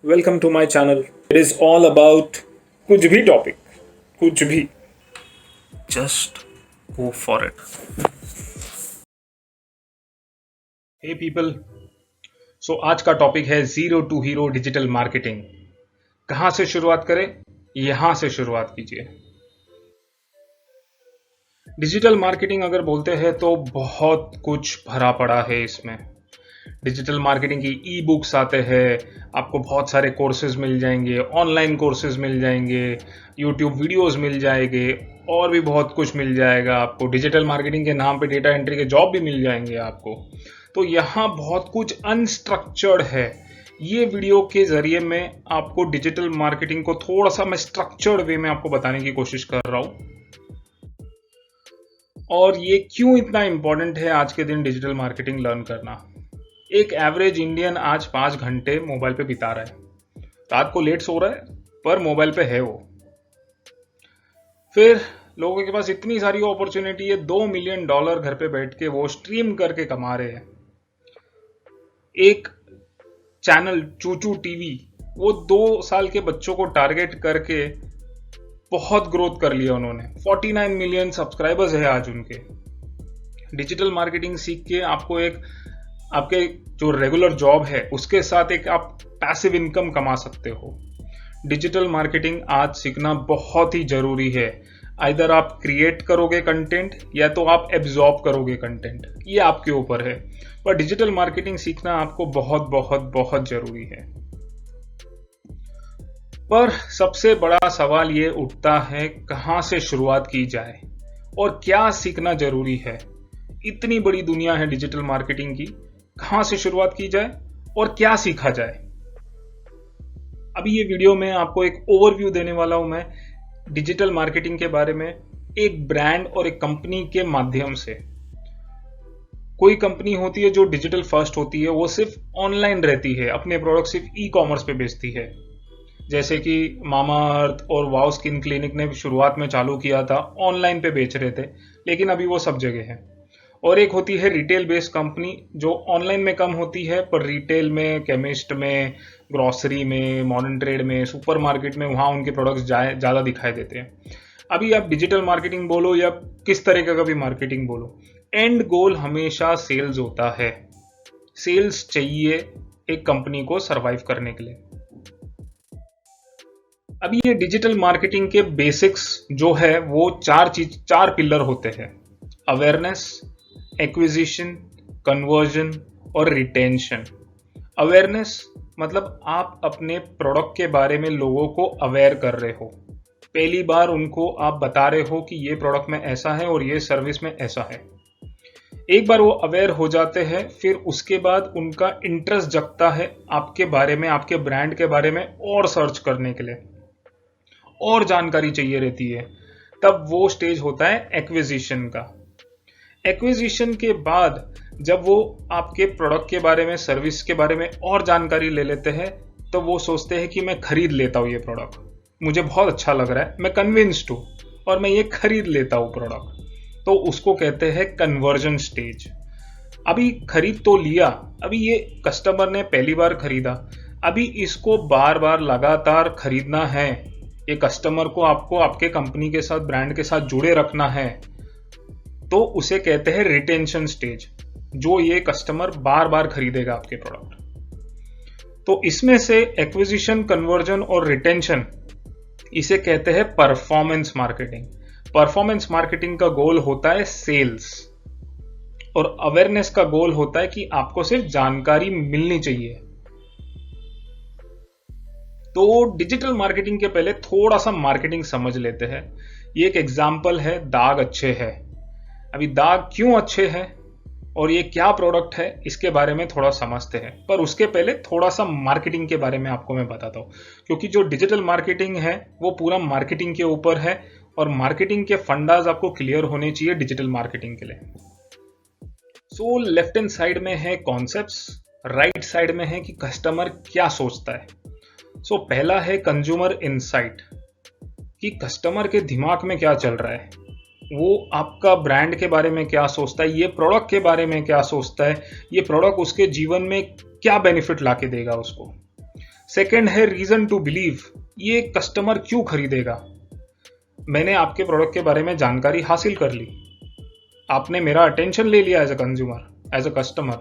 Welcome to my channel. It is all about कुछ भी topic, कुछ भी. Just go for it. Hey people, so आज का टॉपिक है zero to hero digital marketing. कहां से शुरुआत करें? यहां से शुरुआत कीजिए. डिजिटल मार्केटिंग अगर बोलते हैं तो बहुत कुछ भरा पड़ा है इसमें. डिजिटल मार्केटिंग की ई बुक्स आते हैं, आपको बहुत सारे कोर्सेज मिल जाएंगे, ऑनलाइन कोर्सेज मिल जाएंगे, यूट्यूब वीडियोस मिल जाएंगे, और भी बहुत कुछ मिल जाएगा आपको. डिजिटल मार्केटिंग के नाम पे डेटा एंट्री के जॉब भी मिल जाएंगे आपको. तो यहाँ बहुत कुछ अनस्ट्रक्चर्ड है. ये वीडियो के जरिए मैं आपको डिजिटल मार्केटिंग को थोड़ा सा मैं स्ट्रक्चर्ड वे में आपको बताने की कोशिश कर रहा हूँ. और ये क्यों इतना इंपॉर्टेंट है आज के दिन डिजिटल मार्केटिंग लर्न करना. एक एवरेज इंडियन आज 5 घंटे मोबाइल पे बिता रहा है. रात को लेट सो रहा है पर मोबाइल पे है वो. फिर लोगों के पास इतनी सारी अपॉर्चुनिटी है, $2 मिलियन घर पे बैठ के वो स्ट्रीम करके कमा रहे हैं. एक चैनल चूचू टीवी, वो 2 साल के बच्चों को टारगेट करके बहुत ग्रोथ कर लिया उन्होंने. 49 मिलियन सब्सक्राइबर्स है आज उनके. डिजिटल मार्केटिंग सीख के आपको एक आपके जो रेगुलर जॉब है उसके साथ एक आप पैसिव इनकम कमा सकते हो. डिजिटल मार्केटिंग आज सीखना बहुत ही जरूरी है. आइदर आप क्रिएट करोगे कंटेंट या तो आप एब्जॉर्ब करोगे कंटेंट, ये आपके ऊपर है. पर डिजिटल मार्केटिंग सीखना आपको बहुत बहुत बहुत जरूरी है. पर सबसे बड़ा सवाल ये उठता है, कहां से शुरुआत की जाए और क्या सीखना जरूरी है. इतनी बड़ी दुनिया है डिजिटल मार्केटिंग की, कहां से शुरुआत की जाए और क्या सीखा जाए. अभी ये वीडियो में आपको एक ओवरव्यू देने वाला हूं मैं डिजिटल मार्केटिंग के बारे में, एक ब्रांड और एक कंपनी के माध्यम से. कोई कंपनी होती है जो डिजिटल फर्स्ट होती है, वो सिर्फ ऑनलाइन रहती है, अपने प्रोडक्ट सिर्फ ई कॉमर्स पे बेचती है. जैसे कि मामा अर्थ और वाव स्किन क्लिनिक ने शुरुआत में चालू किया था, ऑनलाइन पे बेच रहे थे, लेकिन अभी वो सब जगह है. और एक होती है रिटेल बेस्ड कंपनी जो ऑनलाइन में कम होती है पर रिटेल में, केमिस्ट में, ग्रोसरी में, मॉडर्न ट्रेड में, सुपरमार्केट में वहां उनके प्रोडक्ट्स ज्यादा दिखाई देते हैं. अभी आप डिजिटल मार्केटिंग बोलो या किस तरह का भी मार्केटिंग बोलो, एंड गोल हमेशा सेल्स होता है. सेल्स चाहिए एक कंपनी को सरवाइव करने के लिए. अभी ये डिजिटल मार्केटिंग के बेसिक्स जो है वो चार पिलर होते हैं: अवेयरनेस, एक्विजिशन, कन्वर्जन और रिटेंशन. अवेयरनेस मतलब आप अपने प्रोडक्ट के बारे में लोगों को अवेयर कर रहे हो. पहली बार उनको आप बता रहे हो कि ये प्रोडक्ट में ऐसा है और ये सर्विस में ऐसा है. एक बार वो अवेयर हो जाते हैं, फिर उसके बाद उनका इंटरेस्ट जगता है आपके बारे में, आपके ब्रांड के बारे में और सर्च करने के लिए, और जानकारी चाहिए रहती है. तब वो स्टेज होता है एक्विजिशन का. एक्विजिशन के बाद जब वो आपके प्रोडक्ट के बारे में, सर्विस के बारे में और जानकारी ले लेते हैं, तो वो सोचते हैं कि मैं खरीद लेता हूँ ये प्रोडक्ट, मुझे बहुत अच्छा लग रहा है, मैं कन्विंस्ड हूँ और मैं ये खरीद लेता हूँ प्रोडक्ट. तो उसको कहते हैं कन्वर्जन स्टेज. अभी खरीद तो लिया, अभी ये कस्टमर ने पहली बार खरीदा, अभी इसको बार बार लगातार खरीदना है. ये कस्टमर को आपको आपके कंपनी के साथ, ब्रांड के साथ जुड़े रखना है, तो उसे कहते हैं रिटेंशन स्टेज, जो ये कस्टमर बार बार खरीदेगा आपके प्रोडक्ट. तो इसमें से एक्विजिशन, कन्वर्जन और रिटेंशन, इसे कहते हैं परफॉर्मेंस मार्केटिंग. परफॉर्मेंस मार्केटिंग का गोल होता है सेल्स, और अवेयरनेस का गोल होता है कि आपको सिर्फ जानकारी मिलनी चाहिए. तो डिजिटल मार्केटिंग के पहले थोड़ा सा मार्केटिंग समझ लेते हैं. ये एक एग्जाम्पल है, दाग अच्छे है. अभी दाग क्यों अच्छे हैं और ये क्या प्रोडक्ट है, इसके बारे में थोड़ा समझते हैं. पर उसके पहले थोड़ा सा मार्केटिंग के बारे में आपको मैं बताता हूँ, क्योंकि जो डिजिटल मार्केटिंग है वो पूरा मार्केटिंग के ऊपर है, और मार्केटिंग के फंडाज आपको क्लियर होने चाहिए डिजिटल मार्केटिंग के लिए. सो लेफ्ट हैंड साइड में है कॉन्सेप्ट्स, राइट साइड में है कि कस्टमर क्या सोचता है. सो पहला है कंज्यूमर इनसाइट, कि कस्टमर के दिमाग में क्या चल रहा है, वो आपका ब्रांड के बारे में क्या सोचता है, ये प्रोडक्ट के बारे में क्या सोचता है, ये प्रोडक्ट उसके जीवन में क्या बेनिफिट लाके देगा उसको. सेकंड है रीजन टू बिलीव, ये कस्टमर क्यों खरीदेगा। मैंने आपके प्रोडक्ट के बारे में जानकारी हासिल कर ली, आपने मेरा अटेंशन ले लिया as a consumer, as a customer,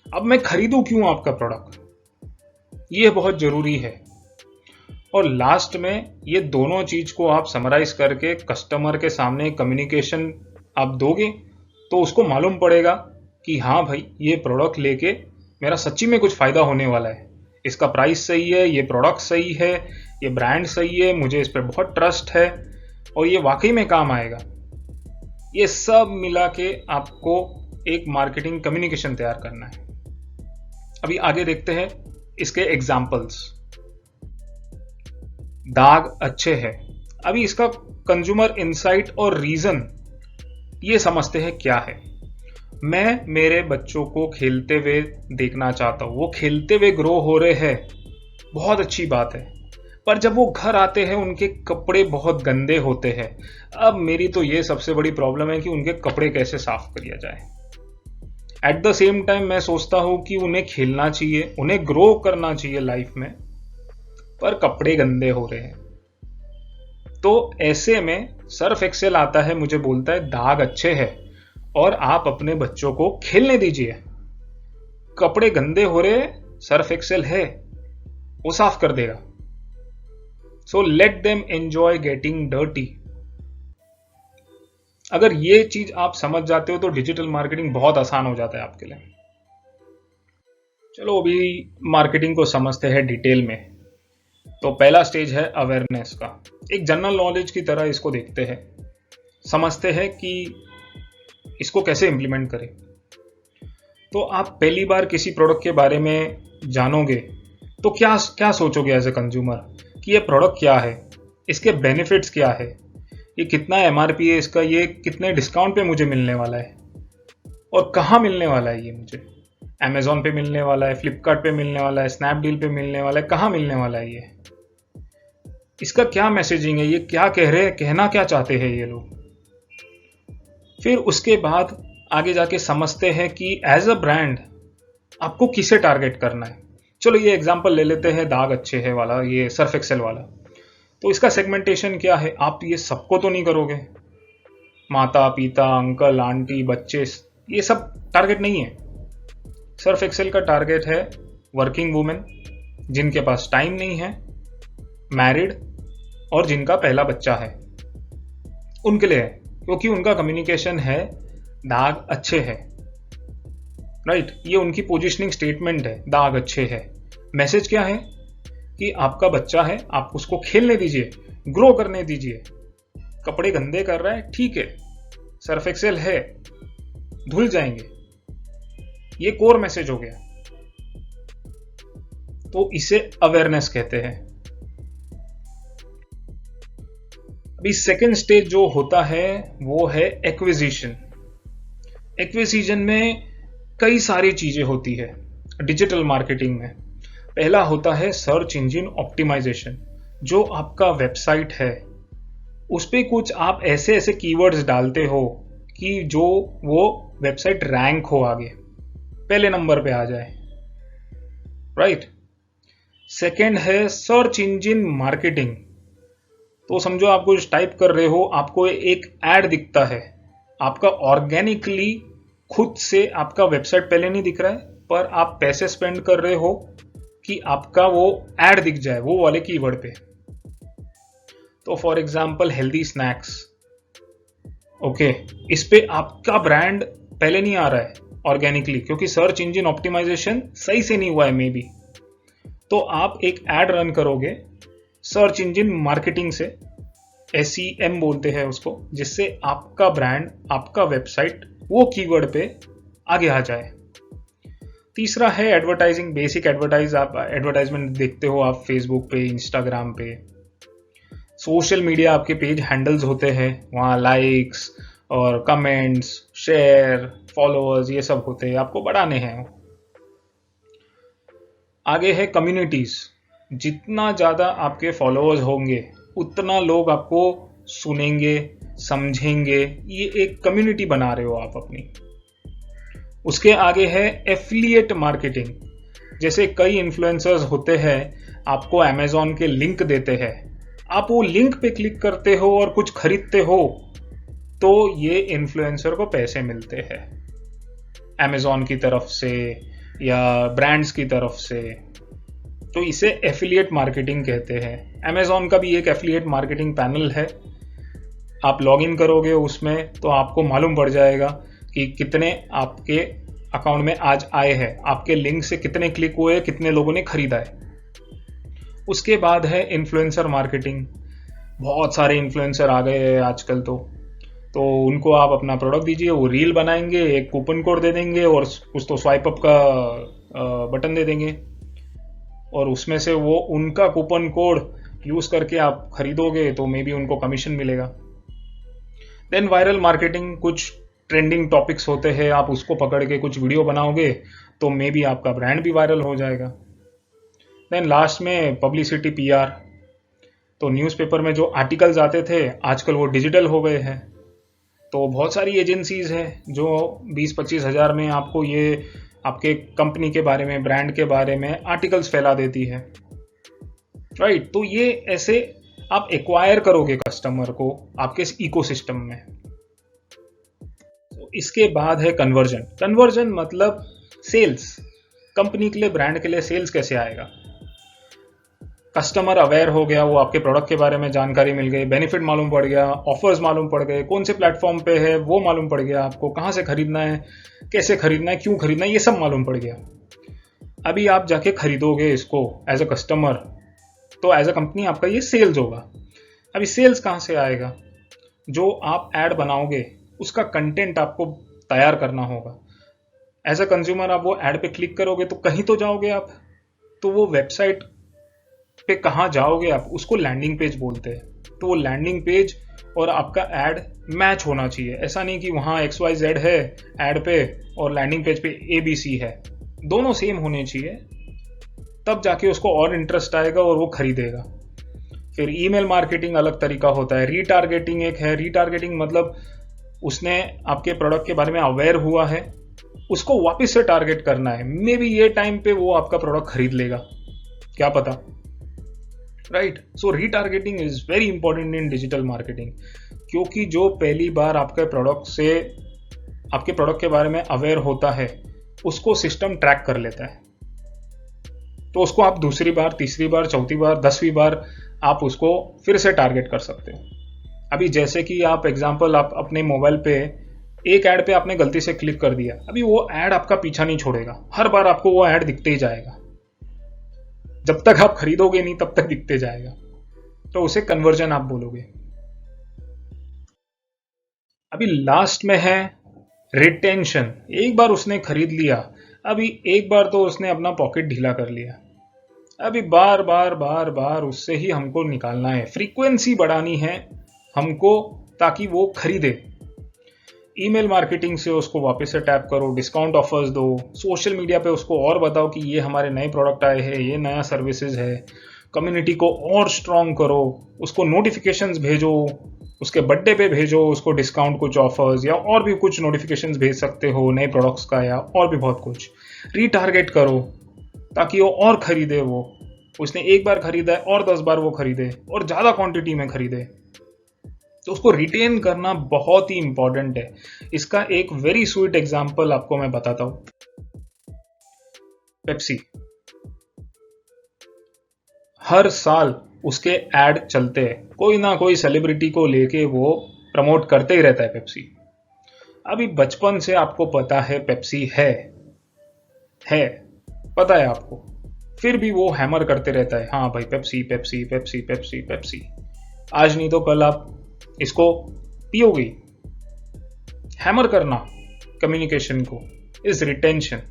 अब मैं खरीदूं क्यों आपका प्रोडक्ट, ये बहुत जरूरी है। और लास्ट में ये दोनों चीज को आप समराइज करके कस्टमर के सामने कम्युनिकेशन आप दोगे तो उसको मालूम पड़ेगा कि हाँ भाई, ये प्रोडक्ट लेके मेरा सच्ची में कुछ फायदा होने वाला है, इसका प्राइस सही है, ये प्रोडक्ट सही है, ये ब्रांड सही है, मुझे इस पर बहुत ट्रस्ट है और ये वाकई में काम आएगा। ये सब मिला के आपको एक मार्केटिंग कम्युनिकेशन तैयार करना है। अभी आगे देखते हैं इसके एग्जाम्पल्स। दाग अच्छे हैं, अभी इसका कंज्यूमर इंसाइट और रीजन ये समझते हैं क्या है। मैं मेरे बच्चों को खेलते हुए देखना चाहता हूं, वो खेलते हुए ग्रो हो रहे हैं, बहुत अच्छी बात है, पर जब वो घर आते हैं उनके कपड़े बहुत गंदे होते हैं। अब मेरी तो ये सबसे बड़ी प्रॉब्लम है कि उनके कपड़े कैसे साफ किया जाए। एट द सेम टाइम मैं सोचता हूं कि उन्हें खेलना चाहिए, उन्हें ग्रो करना चाहिए लाइफ में, पर कपड़े गंदे हो रहे हैं। तो ऐसे में सर्फ एक्सेल आता है, मुझे बोलता है दाग अच्छे हैं और आप अपने बच्चों को खेलने दीजिए, कपड़े गंदे हो रहे, सर्फ एक्सेल है, वो साफ कर देगा। So let them enjoy getting dirty. अगर ये चीज आप समझ जाते हो तो डिजिटल मार्केटिंग बहुत आसान हो जाता है आपके लिए। चलो अभी मार्केटिंग को समझते हैं डिटेल में। तो पहला स्टेज है अवेयरनेस का, एक जनरल नॉलेज की तरह इसको देखते हैं, समझते हैं कि इसको कैसे इंप्लीमेंट करें। तो आप पहली बार किसी प्रोडक्ट के बारे में जानोगे तो क्या क्या सोचोगे एज ए कंज्यूमर कि ये प्रोडक्ट क्या है, इसके बेनिफिट्स क्या है, ये कितना एमआरपी है इसका, ये कितने डिस्काउंट पे मुझे मिलने वाला है और कहाँ मिलने वाला है, ये मुझे अमेजोन पे मिलने वाला है, फ्लिपकार्ट पे मिलने वाला है, स्नैपडील पे मिलने वाला है, कहाँ मिलने वाला है, ये इसका क्या मैसेजिंग है, ये क्या कह रहे हैं, कहना क्या चाहते हैं ये लोग। फिर उसके बाद आगे जाके समझते हैं कि एज अ ब्रांड आपको किसे टारगेट करना है। चलो ये एग्जांपल ले लेते हैं दाग अच्छे है वाला, ये सर्फ एक्सेल वाला। तो इसका सेगमेंटेशन क्या है, आप ये सबको तो नहीं करोगे, माता पिता अंकल आंटी बच्चे, ये सब टारगेट नहीं है। सर्फ एक्सेल का टारगेट है वर्किंग वुमेन जिनके पास टाइम नहीं है, मैरिड और जिनका पहला बच्चा है, उनके लिए है, क्योंकि उनका कम्युनिकेशन है दाग अच्छे है, राइट। ये उनकी पोजिशनिंग स्टेटमेंट है, दाग अच्छे है। मैसेज क्या है कि आपका बच्चा है, आप उसको खेलने दीजिए, ग्रो करने दीजिए, कपड़े गंदे कर रहा है ठीक है, सर्फ एक्सेल है, धुल जाएंगे, ये कोर मैसेज हो गया। तो इसे अवेयरनेस कहते हैं। अभी सेकेंड स्टेज जो होता है वो है एक्विजिशन। एक्विजिशन में कई सारी चीजें होती है डिजिटल मार्केटिंग में। पहला होता है सर्च इंजन ऑप्टिमाइजेशन। जो आपका वेबसाइट है उस पे कुछ आप ऐसे ऐसे कीवर्ड्स डालते हो कि जो वो वेबसाइट रैंक हो, आगे पहले नंबर पे आ जाए, राइट। सेकेंड है सर्च इंजन मार्केटिंग। तो समझो आप कुछ टाइप कर रहे हो, आपको एक ऐड दिखता है, आपका ऑर्गेनिकली खुद से आपका वेबसाइट पहले नहीं दिख रहा है, पर आप पैसे स्पेंड कर रहे हो कि आपका वो ऐड दिख जाए वो वाले कीवर्ड पे। तो for example healthy snacks, okay, इस पे आपका ब्रांड पहले नहीं आ रहा है ऑर्गेनिकली, क्योंकि सर्च इंजन ऑप्टिमाइजेशन सही से नहीं हुआ है मे बी। तो आप एक ऐड रन करोगे सर्च इंजन मार्केटिंग से, SEM बोलते हैं उसको, जिससे आपका ब्रांड, आपका वेबसाइट वो कीवर्ड पे आगे आ जाए। तीसरा है एडवर्टाइजिंग, बेसिक एडवर्टाइजमेंट देखते हो आप फेसबुक पे, इंस्टाग्राम पे, सोशल मीडिया आपके पेज हैंडल्स होते हैं, वहाँ लाइक्स और कमेंट्स, शेयर, फॉलोअर्स ये सब होते हैं, आपको बढ़ाने हैं। आगे है कम्युनिटीज। जितना ज्यादा आपके फॉलोअर्स होंगे उतना लोग आपको सुनेंगे, समझेंगे, ये एक कम्युनिटी बना रहे हो आप अपनी। उसके आगे है एफिलिएट मार्केटिंग। जैसे कई इन्फ्लुएंसर्स होते हैं, आपको अमेजोन के लिंक देते हैं, आप वो लिंक पे क्लिक करते हो और कुछ खरीदते हो, तो ये इन्फ्लुएंसर को पैसे मिलते हैं अमेजोन की तरफ से या ब्रांड्स की तरफ से। तो इसे एफिलिएट मार्केटिंग कहते हैं। अमेजोन का भी एक एफिलिएट मार्केटिंग पैनल है, आप लॉग इन करोगे उसमें तो आपको मालूम पड़ जाएगा कि कितने आपके अकाउंट में आज आए हैं, आपके लिंक से कितने क्लिक हुए, कितने लोगों ने खरीदा है। उसके बाद है इन्फ्लुएंसर मार्केटिंग। बहुत सारे इन्फ्लुएंसर आ गए हैं आजकल तो उनको आप अपना प्रोडक्ट दीजिए, वो रील बनाएंगे, एक कूपन कोड दे देंगे और कुछ तो स्वाइप अप का बटन दे देंगे और उसमें से वो उनका कूपन कोड यूज करके आप खरीदोगे तो मे बी उनको कमीशन मिलेगा। देन वायरल मार्केटिंग, कुछ ट्रेंडिंग टॉपिक्स होते हैं, आप उसको पकड़ के कुछ वीडियो बनाओगे तो मे बी आपका ब्रांड भी वायरल हो जाएगा। देन लास्ट में पब्लिसिटी, पीआर। तो न्यूज़पेपर में जो आर्टिकल्स आते थे आजकल वो डिजिटल हो गए हैं, तो बहुत सारी एजेंसीज हैं जो 20-25 हज़ार में आपको ये आपके कंपनी के बारे में, ब्रांड के बारे में आर्टिकल्स फैला देती है, राइट। तो ये ऐसे आप एक्वायर करोगे कस्टमर को आपके इकोसिस्टम में। तो इसके बाद है कन्वर्जन। कन्वर्जन मतलब सेल्स। कंपनी के लिए, ब्रांड के लिए सेल्स कैसे आएगा? कस्टमर अवेयर हो गया, वो आपके प्रोडक्ट के बारे में जानकारी मिल गई, बेनिफिट मालूम पड़ गया, ऑफर्स मालूम पड़ गए, कौन से प्लेटफॉर्म पे है वो मालूम पड़ गया, आपको कहाँ से खरीदना है, कैसे खरीदना है, क्यों खरीदना है, ये सब मालूम पड़ गया। अभी आप जाके खरीदोगे इसको एज अ कस्टमर, तो एज अ कंपनी आपका ये सेल्स होगा। अभी सेल्स कहाँ से आएगा? जो आप ऐड बनाओगे उसका कंटेंट आपको तैयार करना होगा। एज अ कंज्यूमर आप वो ऐड पे क्लिक करोगे तो कहीं तो जाओगे आप, तो वो वेबसाइट पे कहाँ जाओगे आप, उसको लैंडिंग पेज बोलते हैं। तो वो लैंडिंग पेज और आपका ऐड मैच होना चाहिए। ऐसा नहीं कि वहाँ XYZ है ऐड पे और लैंडिंग पेज पे ABC है, दोनों सेम होने चाहिए, तब जाके उसको और इंटरेस्ट आएगा और वो खरीदेगा। फिर ईमेल मार्केटिंग अलग तरीका होता है। रीटारगेटिंग एक है। रीटारगेटिंग मतलब उसने आपके प्रोडक्ट के बारे में अवेयर हुआ है, उसको वापस से टारगेट करना है। मे बी ये टाइम पे वो आपका प्रोडक्ट खरीद लेगा, क्या पता, right. So retargeting is very important in digital marketing, क्योंकि जो पहली बार आपके प्रोडक्ट के बारे में अवेयर होता है उसको सिस्टम ट्रैक कर लेता है, तो उसको आप दूसरी बार, तीसरी बार, चौथी बार, 10वीं बार आप उसको फिर से टारगेट कर सकते हो। अभी जैसे कि आप एग्जांपल, आप अपने मोबाइल पे एक ऐड पे आपने गलती से क्लिक कर दिया, अभी वो ऐड आपका पीछा नहीं छोड़ेगा, हर बार आपको वो ऐड दिखते ही जाएगा, जब तक आप खरीदोगे नहीं तब तक दिखते जाएगा, तो उसे कन्वर्जन आप बोलोगे। अभी लास्ट में है रिटेंशन। एक बार उसने खरीद लिया, अभी एक बार तो उसने अपना पॉकेट ढीला कर लिया, अभी बार बार बार बार उससे ही हमको निकालना है, फ्रीक्वेंसी बढ़ानी है हमको ताकि वो खरीदे। ईमेल मार्केटिंग से उसको वापस से टैप करो, डिस्काउंट ऑफर्स दो, सोशल मीडिया पे उसको और बताओ कि ये हमारे नए प्रोडक्ट आए हैं, ये नया सर्विसेज है, कम्युनिटी को और स्ट्रॉन्ग करो, उसको नोटिफिकेशंस भेजो, उसके बर्थडे पे भेजो उसको डिस्काउंट, कुछ ऑफर्स या और भी कुछ नोटिफिकेशंस भेज सकते हो नए प्रोडक्ट्स का या और भी बहुत कुछ। रीटारगेट करो ताकि वो और खरीदे, वो उसने एक बार खरीदा है और 10 बार वो खरीदे और ज़्यादा क्वांटिटी में खरीदे। तो उसको रिटेन करना बहुत ही इंपॉर्टेंट है। इसका एक वेरी स्वीट एग्जांपल आपको मैं बताता हूं। पेप्सी, हर साल उसके ऐड चलते हैं, कोई ना कोई सेलिब्रिटी को लेके वो प्रमोट करते ही रहता है पेप्सी। अभी बचपन से आपको पता है पेप्सी है पता है आपको, फिर भी वो हैमर करते रहता है, हाँ भाई Pepsi Pepsi Pepsi Pepsi Pepsi. आज नहीं तो कल आप इसको पियोगे। हैमर करना कम्युनिकेशन को इज रिटेंशन,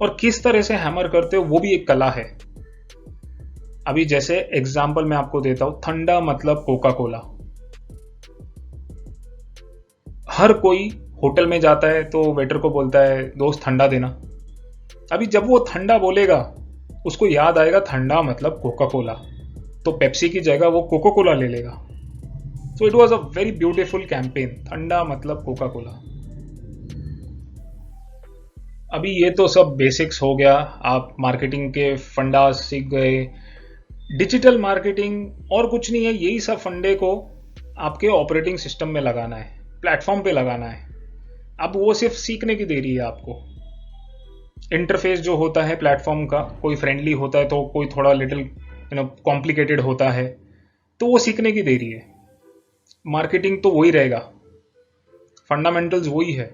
और किस तरह से हैमर करते हो वो भी एक कला है। अभी जैसे एग्जांपल मैं आपको देता हूं, ठंडा मतलब कोका कोला। हर कोई होटल में जाता है तो वेटर को बोलता है दोस्त ठंडा देना। अभी जब वो ठंडा बोलेगा उसको याद आएगा ठंडा मतलब कोका कोला, तो पेप्सी की जगह वो कोका कोला ले लेगा। So it was a very beautiful campaign, ठंडा मतलब कोका कोला। अभी ये तो सब बेसिक्स हो गया, आप मार्केटिंग के फंडा सीख गए। डिजिटल मार्केटिंग और कुछ नहीं है, यही सब फंडे को आपके ऑपरेटिंग सिस्टम में लगाना है, प्लेटफॉर्म पे लगाना है। अब वो सिर्फ सीखने की देरी है आपको। इंटरफेस जो होता है प्लेटफॉर्म का, कोई फ्रेंडली होता है तो कोई थोड़ा लिटिल कॉम्प्लिकेटेड होता है, तो वो सीखने की देरी है। मार्केटिंग तो वही रहेगा, फंडामेंटल्स वही है।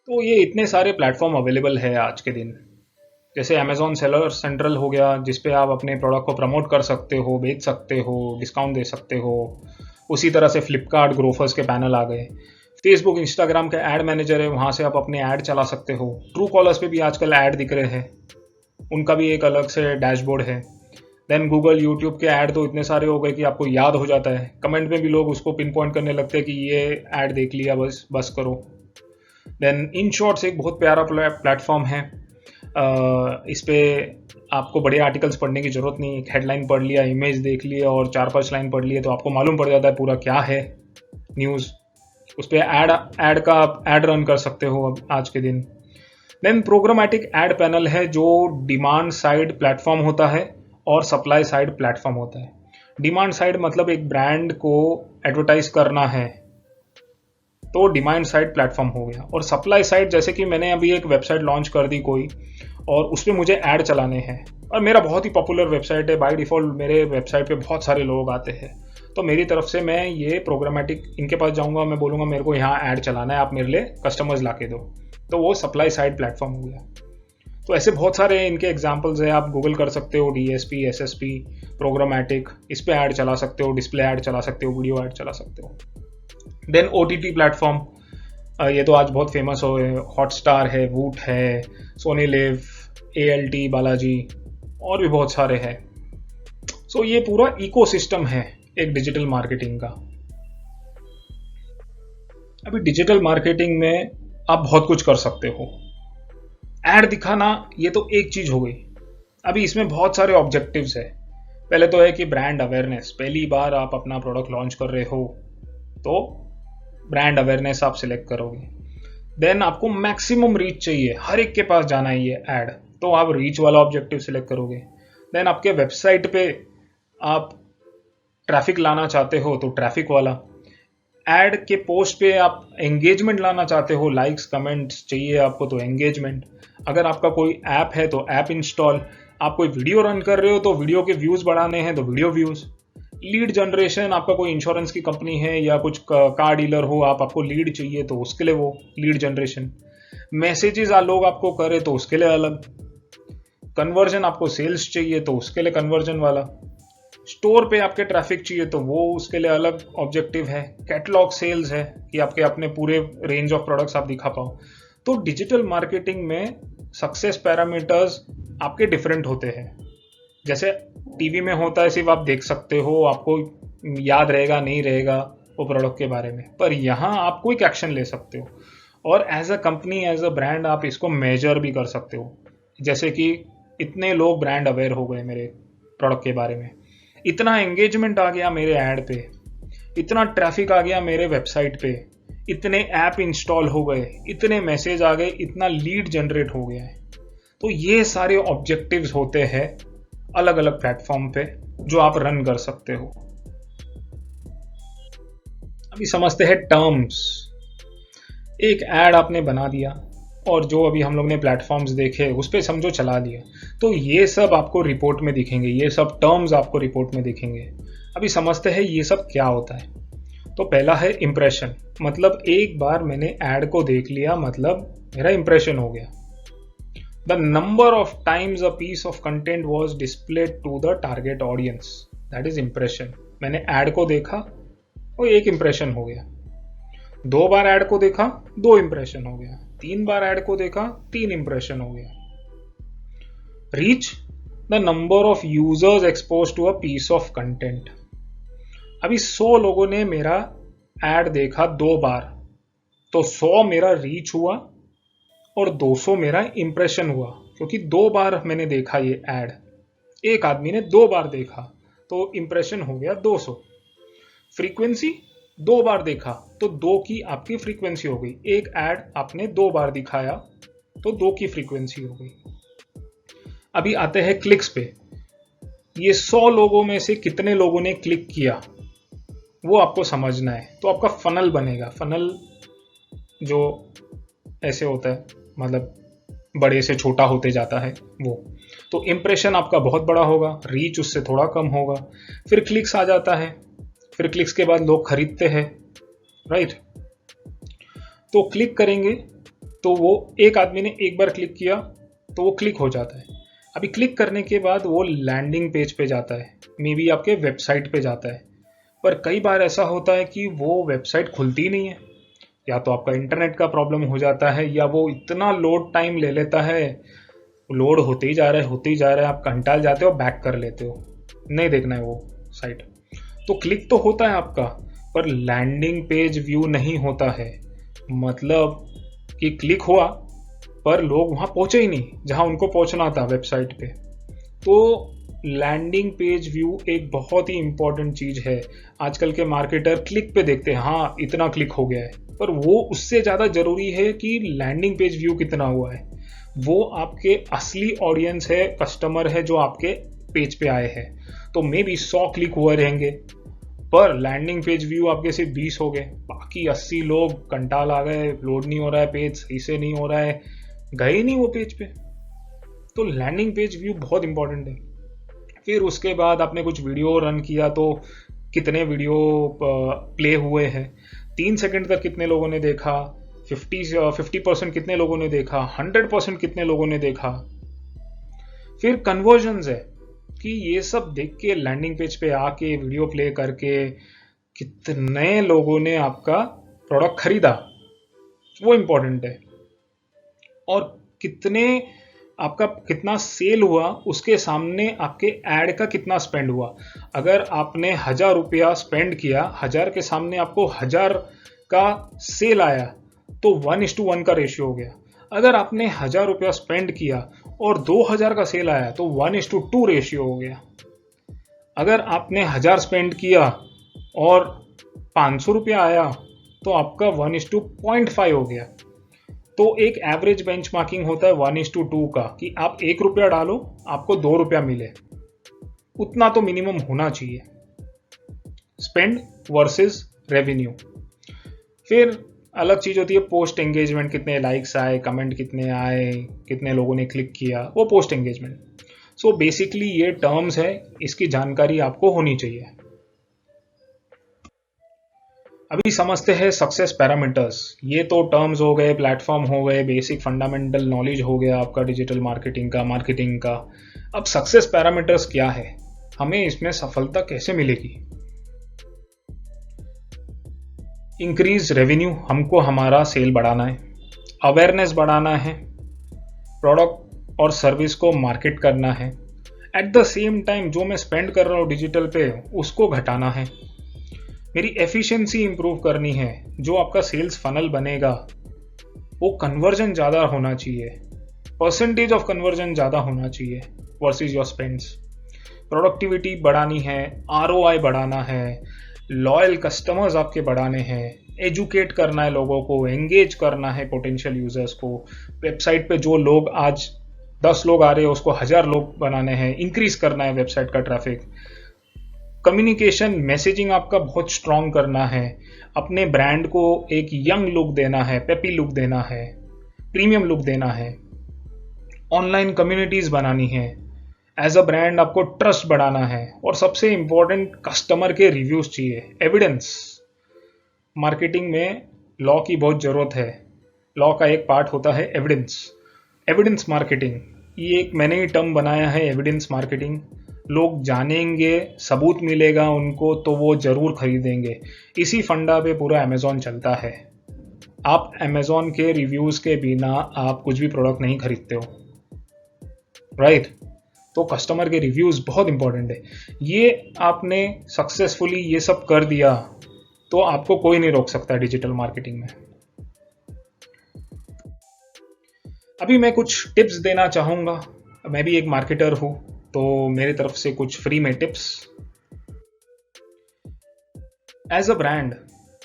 तो ये इतने सारे प्लेटफॉर्म अवेलेबल है आज के दिन। जैसे अमेजोन सेलर सेंट्रल हो गया, जिसपे आप अपने प्रोडक्ट को प्रमोट कर सकते हो, बेच सकते हो, डिस्काउंट दे सकते हो। उसी तरह से फ्लिपकार्ट, ग्रोफर्स के पैनल आ गए। फेसबुक, इंस्टाग्राम का एड मैनेजर है, वहाँ से आप अपने ऐड चला सकते हो। ट्रू कॉलर्स पे भी आजकल ऐड दिख रहे हैं, उनका भी एक अलग से डैशबोर्ड है। देन गूगल, यूट्यूब के ऐड तो इतने सारे हो गए कि आपको याद हो जाता है। कमेंट में भी लोग उसको पिन पॉइंट करने लगते हैं कि ये ऐड देख लिया, बस बस करो। देन इन शॉर्ट्स एक बहुत प्यारा प्लेटफॉर्म है। इस पे आपको बड़े आर्टिकल्स पढ़ने की जरूरत नहीं, एक हेडलाइन पढ़ लिया, इमेज देख लिया और 4-5 लाइन पढ़ लिए तो आपको मालूम पड़ जाता है पूरा क्या है न्यूज़। उस पर ऐड का आप ऐड रन कर सकते हो अब आज के दिन। देन प्रोग्रामेटिक ऐड पैनल है, जो डिमांड साइड प्लेटफॉर्म होता है और सप्लाई साइड प्लेटफॉर्म होता है। डिमांड साइड मतलब एक ब्रांड को एडवर्टाइज करना है, तो डिमांड साइड प्लेटफॉर्म हो गया। और सप्लाई साइड, जैसे कि मैंने अभी एक वेबसाइट लॉन्च कर दी कोई, और उस पर मुझे ऐड चलाने हैं, और मेरा बहुत ही पॉपुलर वेबसाइट है, बाय डिफॉल्ट मेरे वेबसाइट पे बहुत सारे लोग आते हैं, तो मेरी तरफ से मैं ये प्रोग्रामेटिक इनके पास जाऊंगा, मैं बोलूंगा मेरे को यहाँ ऐड चलाना है, आप मेरे लिए कस्टमर्स ला के दो, तो वो सप्लाई साइड प्लेटफॉर्म हो गया। तो ऐसे बहुत सारे इनके एग्जाम्पल्स है, आप गूगल कर सकते हो, डीएसपी, एसएसपी, प्रोग्रामेटिक, इस पे ऐड चला सकते हो, डिस्प्ले ऐड चला सकते हो, वीडियो ऐड चला सकते हो। देन ओटीटी प्लेटफॉर्म, ये तो आज बहुत फेमस हो, हॉटस्टार है, वूट है, सोनी लिव, एएलटी, बालाजी, और भी बहुत सारे हैं। सो ये पूरा इकोसिस्टम है एक डिजिटल मार्केटिंग का। अभी डिजिटल मार्केटिंग में आप बहुत कुछ कर सकते हो। ऐड दिखाना ये तो एक चीज हो गई, अभी इसमें बहुत सारे ऑब्जेक्टिव्स है। पहले तो है कि ब्रांड अवेयरनेस, पहली बार आप अपना प्रोडक्ट लॉन्च कर रहे हो तो ब्रांड अवेयरनेस आप सिलेक्ट करोगे। देन आपको मैक्सिमम रीच चाहिए, हर एक के पास जाना है ये ऐड, तो आप रीच वाला ऑब्जेक्टिव सिलेक्ट करोगे। देन आपके वेबसाइट पे आप ट्रैफिक लाना चाहते हो तो ट्रैफिक वाला, ऐड के पोस्ट पे आप एंगेजमेंट लाना चाहते हो, लाइक्स कमेंट्स चाहिए आपको तो एंगेजमेंट। अगर आपका कोई ऐप है तो ऐप इंस्टॉल, आप कोई वीडियो रन कर रहे हो तो वीडियो के व्यूज बढ़ाने हैं तो वीडियो व्यूज। लीड जनरेशन, आपका कोई इंश्योरेंस की कंपनी है या कुछ कार डीलर हो, आपको लीड चाहिए तो उसके लिए वो लीड जनरेशन। मैसेजेस लोग आपको करे तो उसके लिए अलग। कन्वर्जन, आपको सेल्स चाहिए तो उसके लिए कन्वर्जन वाला। स्टोर पे आपके ट्रैफिक चाहिए तो वो उसके लिए अलग ऑब्जेक्टिव है। कैटलॉग सेल्स है कि आपके अपने पूरे रेंज ऑफ प्रोडक्ट्स आप दिखा पाओ। तो डिजिटल मार्केटिंग में सक्सेस पैरामीटर्स आपके डिफरेंट होते हैं। जैसे टीवी में होता है, सिर्फ आप देख सकते हो, आपको याद रहेगा नहीं रहेगा वो प्रोडक्ट के बारे में, पर यहाँ आप क्विक एक्शन ले सकते हो और as a company, as a brand आप इसको मेजर भी कर सकते हो। जैसे कि इतने लोग ब्रांड अवेयर हो गए मेरे प्रोडक्ट के बारे में, इतना एंगेजमेंट आ गया मेरे ऐड पे, इतना ट्रैफिक आ गया मेरे वेबसाइट पे, इतने ऐप इंस्टॉल हो गए, इतने मैसेज आ गए, इतना लीड जनरेट हो गया है। तो ये सारे ऑब्जेक्टिव्स होते हैं अलग अलग प्लेटफॉर्म पे जो आप रन कर सकते हो। अभी समझते हैं टर्म्स। एक ऐड आपने बना दिया और जो अभी हम लोग ने प्लेटफॉर्म्स देखे उस पर समझो चला दिया, तो ये सब आपको रिपोर्ट में दिखेंगे, ये सब टर्म्स आपको रिपोर्ट में दिखेंगे। अभी समझते हैं ये सब क्या होता है। तो पहला है इंप्रेशन, मतलब एक बार मैंने ऐड को देख लिया, मतलब मेरा इंप्रेशन हो गया। The number of times a piece of content was displayed to the target audience, that is impression. मैंने ऐड को देखा वो एक इंप्रेशन हो गया। 2 बार ऐड को देखा 2 इंप्रेशन हो गया। 3 बार ऐड को देखा 3 इंप्रेशन हो गया। Reach, the number of users expose to a piece of content. अभी 100 लोगों ने मेरा ऐड देखा 2 बार, तो 100 मेरा रीच हुआ और 200 मेरा इंप्रेशन हुआ, क्योंकि 2 बार मैंने देखा ये ऐड। एक आदमी ने 2 बार देखा तो इंप्रेशन हो गया 200। फ्रीक्वेंसी, 2 बार देखा तो 2 की आपकी फ्रीक्वेंसी हो गई। एक ऐड आपने 2 बार दिखाया तो 2 की फ्रीक्वेंसी हो गई। अभी आते हैं क्लिक्स पे। ये 100 लोगों में से कितने लोगों ने क्लिक किया वो आपको समझना है। तो आपका फनल बनेगा। फनल जो ऐसे होता है, मतलब बड़े से छोटा होते जाता है वो। तो इम्प्रेशन आपका बहुत बड़ा होगा, रीच उससे थोड़ा कम होगा, फिर क्लिक्स आ जाता है, फिर क्लिक्स के बाद लोग खरीदते हैं, राइट। तो क्लिक करेंगे तो वो एक आदमी ने एक बार क्लिक किया तो वो क्लिक हो जाता है। अभी क्लिक करने के बाद वो लैंडिंग पेज पे जाता है, मे बी आपके वेबसाइट पे जाता है। पर कई बार ऐसा होता है कि वो वेबसाइट खुलती नहीं है, या तो आपका इंटरनेट का प्रॉब्लम हो जाता है, या वो इतना लोड टाइम ले लेता है, लोड होते ही जा रहा है होते ही जा रहा है, आप कंटाल जाते हो, बैक कर लेते हो, नहीं देखना है वो साइट। तो क्लिक तो होता है आपका, पर लैंडिंग पेज व्यू नहीं होता है। मतलब कि क्लिक हुआ पर लोग वहां पहुंचे ही नहीं जहां उनको पहुंचना था वेबसाइट पे। तो लैंडिंग पेज व्यू एक बहुत ही इंपॉर्टेंट चीज है। आजकल के मार्केटर क्लिक पे देखते हैं, हाँ इतना क्लिक हो गया है, पर वो उससे ज्यादा जरूरी है कि लैंडिंग पेज व्यू कितना हुआ है। वो आपके असली ऑडियंस है, कस्टमर है जो आपके पेज पे आए हैं। तो मे बी 100 क्लिक हुए रहेंगे, पर लैंडिंग पेज व्यू आपके सिर्फ 20 हो गए, बाकी 80 लोग कंटाल आ गए, लोड नहीं हो रहा है, पेज सही से नहीं हो रहा है, गए नहीं वो पेज पे। तो लैंडिंग पेज व्यू बहुत इंपॉर्टेंट है। फिर उसके बाद आपने कुछ वीडियो रन किया तो कितने वीडियो प्ले हुए हैं, 3 सेकंड तक कितने लोगों ने देखा, 50% कितने लोगों ने देखा, 100% कितने लोगों ने देखा। फिर कन्वर्जन्स है कि ये सब देख के लैंडिंग पेज पे आके वीडियो प्ले करके कितने लोगों ने आपका प्रोडक्ट खरीदा, वो इंपॉर्टेंट है। और कितने आपका कितना सेल हुआ, उसके सामने आपके ऐड का कितना स्पेंड हुआ। अगर आपने 1000 रुपया स्पेंड किया, 1000 के सामने आपको 1000 का सेल आया, तो 1:1 का रेशियो हो गया। अगर आपने 1000 रुपया स्पेंड किया और 2000 का सेल आया तो 1:2 रेशियो हो गया। अगर आपने 1000 स्पेंड किया और 500 रुपया आया तो आपका 1:0.5 हो गया। तो एक एवरेज बेंचमार्किंग होता है 1:2 का, कि आप 1 रुपया डालो आपको 2 रुपया मिले, उतना तो मिनिमम होना चाहिए। Spend versus revenue. फिर अलग चीज होती है पोस्ट एंगेजमेंट, कितने लाइक्स आए, कमेंट कितने आए, कितने लोगों ने क्लिक किया, वो पोस्ट एंगेजमेंट। सो बेसिकली ये टर्म्स है, इसकी जानकारी आपको होनी चाहिए। अभी समझते हैं सक्सेस पैरामीटर्स। ये तो टर्म्स हो गए, प्लेटफॉर्म हो गए, बेसिक फंडामेंटल नॉलेज हो गया आपका डिजिटल मार्केटिंग का। अब सक्सेस पैरामीटर्स क्या है, हमें इसमें सफलता कैसे मिलेगी। इंक्रीज रेवेन्यू, हमको हमारा सेल बढ़ाना है, अवेयरनेस बढ़ाना है, प्रोडक्ट और सर्विस को मार्केट करना है। एट द सेम टाइम जो मैं स्पेंड कर रहा हूँ डिजिटल पे उसको घटाना है, मेरी एफिशिएंसी इंप्रूव करनी है। जो आपका सेल्स फनल बनेगा वो कन्वर्जन ज़्यादा होना चाहिए, परसेंटेज ऑफ कन्वर्जन ज़्यादा होना चाहिए वर्सेस योर स्पेंड्स। प्रोडक्टिविटी बढ़ानी है, आरओआई बढ़ाना है, लॉयल कस्टमर्स आपके बढ़ाने हैं, एजुकेट करना है लोगों को, एंगेज करना है पोटेंशियल यूजर्स को। वेबसाइट पे जो लोग आज 10 लोग आ रहे हैं उसको 1000 लोग बनाने हैं, इंक्रीज करना है वेबसाइट का ट्रैफिक। कम्युनिकेशन मैसेजिंग आपका बहुत स्ट्रांग करना है, अपने ब्रांड को एक यंग लुक देना है, पेपी लुक देना है, प्रीमियम लुक देना है। ऑनलाइन कम्युनिटीज बनानी है, एज अ ब्रांड आपको ट्रस्ट बढ़ाना है, और सबसे इंपॉर्टेंट कस्टमर के रिव्यूज चाहिए, एविडेंस। मार्केटिंग में लॉ की बहुत जरूरत है, लॉ का एक पार्ट होता है एविडेंस। एविडेंस मार्केटिंग, ये एक मैंने ही टर्म बनाया है, एविडेंस मार्केटिंग। लोग जानेंगे, सबूत मिलेगा उनको तो वो जरूर खरीदेंगे। इसी फंडा पे पूरा अमेजोन चलता है। आप अमेजोन के रिव्यूज के बिना आप कुछ भी प्रोडक्ट नहीं खरीदते हो, राइट। तो कस्टमर के रिव्यूज बहुत इंपॉर्टेंट है। ये आपने सक्सेसफुली ये सब कर दिया तो आपको कोई नहीं रोक सकता डिजिटल मार्केटिंग में। अभी मैं कुछ टिप्स देना चाहूंगा, मैं भी एक मार्केटर हूं तो मेरी तरफ से कुछ फ्री में टिप्स। एज अ ब्रांड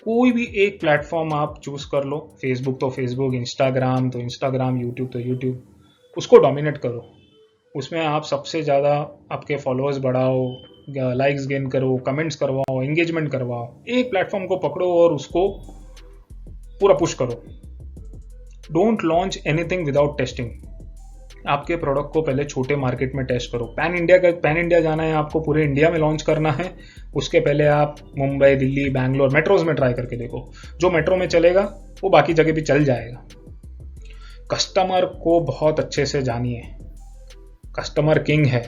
कोई भी एक प्लेटफॉर्म आप चूज कर लो, फेसबुक तो फेसबुक, इंस्टाग्राम तो इंस्टाग्राम, यूट्यूब तो यूट्यूब, उसको डोमिनेट करो। उसमें आप सबसे ज़्यादा आपके फॉलोअर्स बढ़ाओ, लाइक्स गेन करो, कमेंट्स करवाओ, एंगेजमेंट करवाओ। एक प्लेटफॉर्म को पकड़ो और उसको पूरा पुश करो। Don't launch anything without testing. आपके प्रोडक्ट को पहले छोटे मार्केट में टेस्ट करो। पैन इंडिया जाना है आपको, पूरे इंडिया में लॉन्च करना है, उसके पहले आप मुंबई, दिल्ली, बैंगलोर मेट्रोज में ट्राई करके देखो। जो मेट्रो में चलेगा वो बाकी जगह भी चल जाएगा। कस्टमर को बहुत अच्छे से जानिए, कस्टमर किंग है,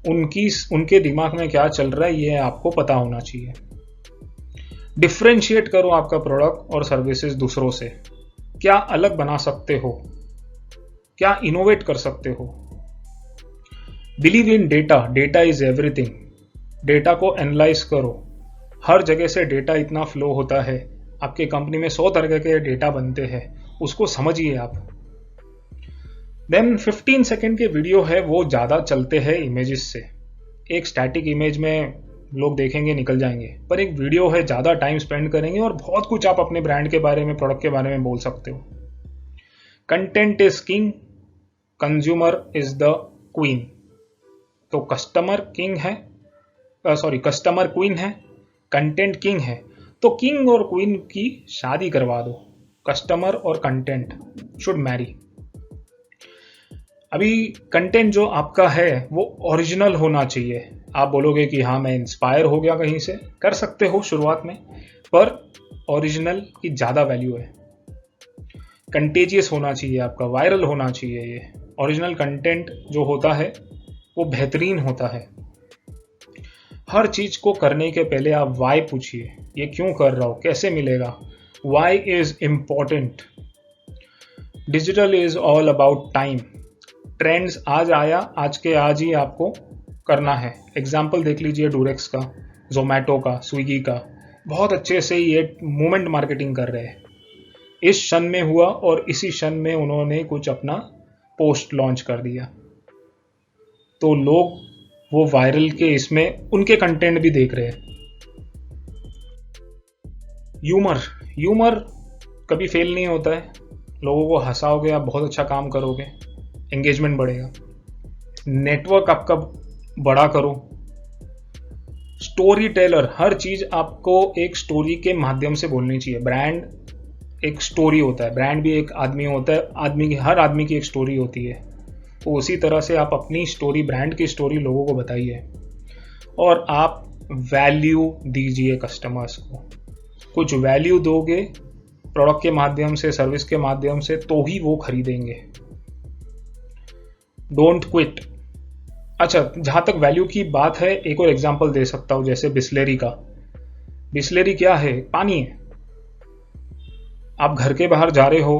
उनके दिमाग में क्या चल रहा है ये आपको पता होना चाहिए। डिफ्रेंशिएट करो आपका प्रोडक्ट और सर्विसेज दूसरों से। क्या अलग बना सकते हो, क्या इनोवेट कर सकते हो। Believe in data, data is everything. Data को एनालाइज करो। हर जगह से डेटा इतना फ्लो होता है, आपके कंपनी में 100 तरह के डेटा बनते हैं, उसको समझिए आप। देन 15 सेकेंड के वीडियो है वो ज़्यादा चलते हैं इमेजेस से। एक स्टैटिक इमेज में लोग देखेंगे निकल जाएंगे, पर एक वीडियो है ज़्यादा टाइम स्पेंड करेंगे और बहुत कुछ आप अपने ब्रांड के बारे में, प्रोडक्ट के बारे में बोल सकते हो। Content is king, consumer is the queen. तो कस्टमर किंग है, कस्टमर क्वीन है, कंटेंट किंग है, तो किंग और क्वीन की शादी करवा दो। कस्टमर और कंटेंट शुड मैरी। अभी कंटेंट जो आपका है वो ओरिजिनल होना चाहिए। आप बोलोगे कि हाँ मैं इंस्पायर हो गया कहीं से, कर सकते हो शुरुआत में, पर ओरिजिनल की ज़्यादा वैल्यू है। कंटेजियस होना चाहिए आपका, वायरल होना चाहिए। ये ओरिजिनल कंटेंट जो होता है वो बेहतरीन होता है। हर चीज को करने के पहले आप वाई पूछिए, ये क्यों कर रहा हो, कैसे मिलेगा। Why is important. Digital is all about time. Trends आज आया, आज के आज ही आपको करना है। एग्जाम्पल देख लीजिए डूरेक्स का, जोमैटो का, स्विगी का, बहुत अच्छे से ये मूवमेंट मार्केटिंग कर रहे हैं। इस क्षण में हुआ और इसी क्षण में उन्होंने कुछ अपना पोस्ट लॉन्च कर दिया, तो लोग वो वायरल के इसमें उनके कंटेंट भी देख रहे हैं। ह्यूमर कभी फेल नहीं होता है। लोगों को हंसाओगे, आप बहुत अच्छा काम करोगे, एंगेजमेंट बढ़ेगा। नेटवर्क आपका बड़ा करो। स्टोरी टेलर, हर चीज आपको एक स्टोरी के माध्यम से बोलनी चाहिए। ब्रांड एक स्टोरी होता है, ब्रांड भी एक आदमी होता है, हर आदमी की एक स्टोरी होती है। तो उसी तरह से आप अपनी स्टोरी, ब्रांड की स्टोरी लोगों को बताइए और आप वैल्यू दीजिए कस्टमर्स को। कुछ वैल्यू दोगे प्रोडक्ट के माध्यम से, सर्विस के माध्यम से, तो ही वो खरीदेंगे। Don't quit. अच्छा, जहां तक वैल्यू की बात है, एक और एग्जांपल दे सकता हूं, जैसे बिस्लेरी का। बिस्लेरी क्या है? पानी है। आप घर के बाहर जा रहे हो,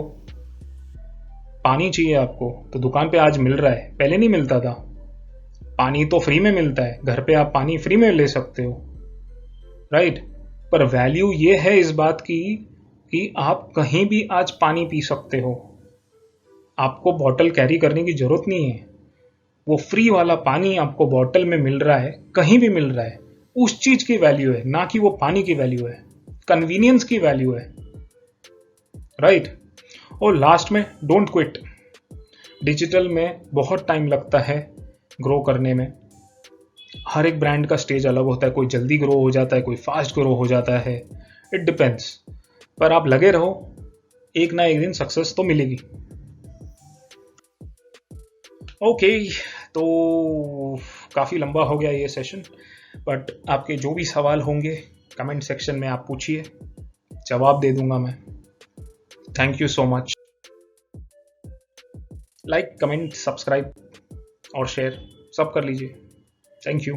पानी चाहिए आपको, तो दुकान पे आज मिल रहा है, पहले नहीं मिलता था। पानी तो फ्री में मिलता है, घर पे आप पानी फ्री में ले सकते हो, राइट। पर वैल्यू ये है इस बात की कि आप कहीं भी आज पानी पी सकते हो, आपको बॉटल कैरी करने की जरूरत नहीं है। वो फ्री वाला पानी आपको बॉटल में मिल रहा है, कहीं भी मिल रहा है, उस चीज की वैल्यू है, ना कि वो पानी की वैल्यू है। कन्वीनियंस की वैल्यू है, राइट। और लास्ट में डोंट क्विट। डिजिटल में बहुत टाइम लगता है ग्रो करने में। हर एक ब्रांड का स्टेज अलग होता है, कोई जल्दी ग्रो हो जाता है, कोई फास्ट ग्रो हो जाता है, इट डिपेंड्स। पर आप लगे रहो, एक ना एक दिन सक्सेस तो मिलेगी। ओके, तो काफ़ी लंबा हो गया ये सेशन, बट आपके जो भी सवाल होंगे कमेंट सेक्शन में आप पूछिए, जवाब दे दूंगा मैं। Thank you so much. Like, comment, subscribe और शेयर सब कर लीजिए। Thank you.